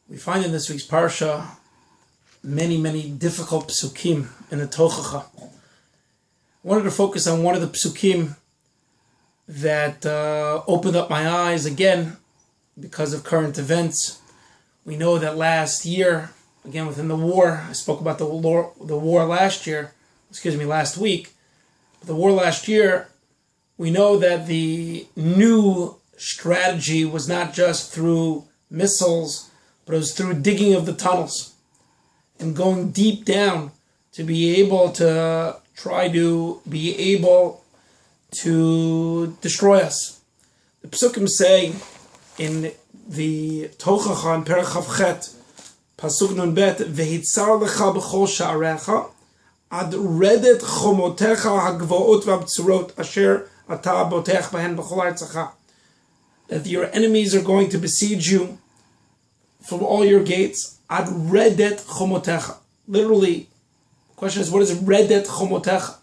We find in this week's Parsha many difficult psukim in the Tochacha. I wanted to focus on one of the psukim that opened up my eyes again because of current events. We know that last year, again within the war, I spoke about the war last week. The war last year, we know that the new strategy was not just through missiles, but it was through digging of the tunnels and going deep down to be able to try to be able to destroy us. The Psukim say in the Tochacha in Perek Chet, Pasuk Nun Bet, Vehitzar lecha b'chol sha'arecha, ad redet chomotecha hagvoot v'abtzurot asher ata botech bahen b'chol artzacha. That your enemies are going to besiege you from all your gates. Ad redet chomotecha. Literally, the question is, what is redet chomotecha?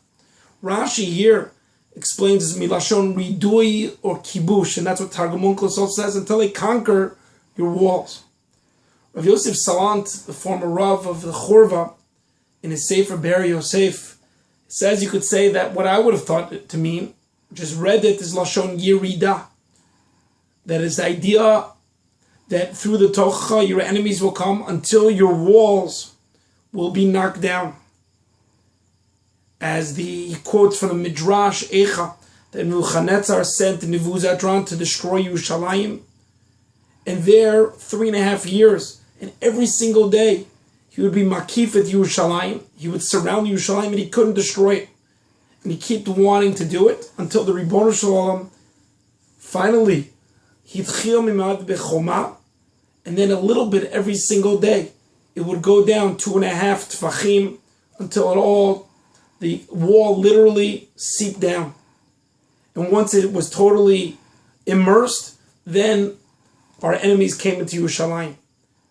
Rashi here explains as milashon ridui or kibush, and that's what Targum Onkelos says, until they conquer your walls. Rav Yosef Salant, the former Rav of the Chorva, in his Sefer Ber Yosef, says you could say that what I would have thought it to mean, which is redet, is lashon yirida. That is the idea that through the Tochacha your enemies will come until your walls will be knocked down. As he quotes from the Midrash Echa, that Nebuchadnezzar sent Nebuzaradan to destroy Yerushalayim, and there 3.5 years, and every single day he would be makif at Yerushalayim. He would surround Yerushalayim and he couldn't destroy it. And he kept wanting to do it until the Ribono Shel Olam finally hitchil mimad bechoma, and then a little bit every single day. It would go down 2.5 tefachim until the wall literally seeped down. And once it was totally immersed, then our enemies came into Yerushalayim.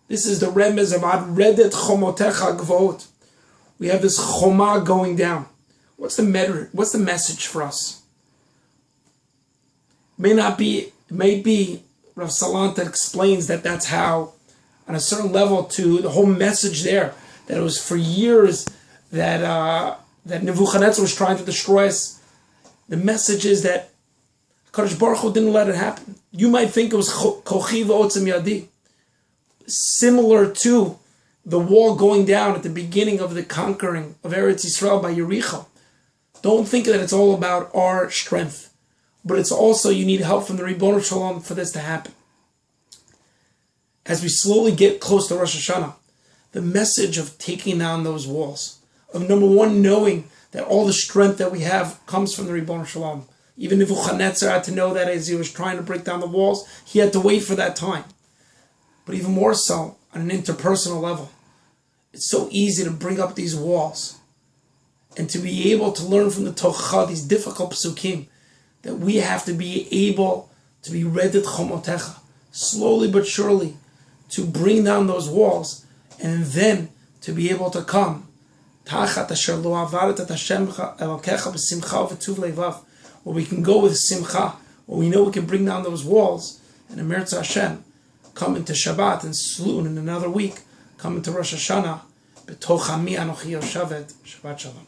This is the remez of ad redet chomotecha gvot. We have this choma going down. What's the message for us? It may be Rav Salant that explains that that's how, on a certain level, to the whole message there, that it was for years that Nebuchadnezzar was trying to destroy us. The message is that Kadosh Baruch Hu didn't let it happen. You might think it was kochi v'otzem yadi, similar to the wall going down at the beginning of the conquering of Eretz Yisrael by Yericho. Don't think that it's all about our strength, but it's also you need help from the Ribono Shel Olam for this to happen. As we slowly get close to Rosh Hashanah, the message of taking down those walls, of number one, knowing that all the strength that we have comes from the Ribono Shel Olam. Even Nebuchadnezzar had to know that as he was trying to break down the walls, he had to wait for that time. But even more so, on an interpersonal level, it's so easy to bring up these walls and to be able to learn from the Tochacha, these difficult psukim, that we have to be able to be redet chomotecha, slowly but surely, to bring down those walls, and then to be able to come where we can go with simcha, where we know we can bring down those walls, and in Eretz Hashem, come into Shabbat, and soon in another week, come into Rosh Hashanah, b'toch ami anochi yoshevet. Shabbat Shalom.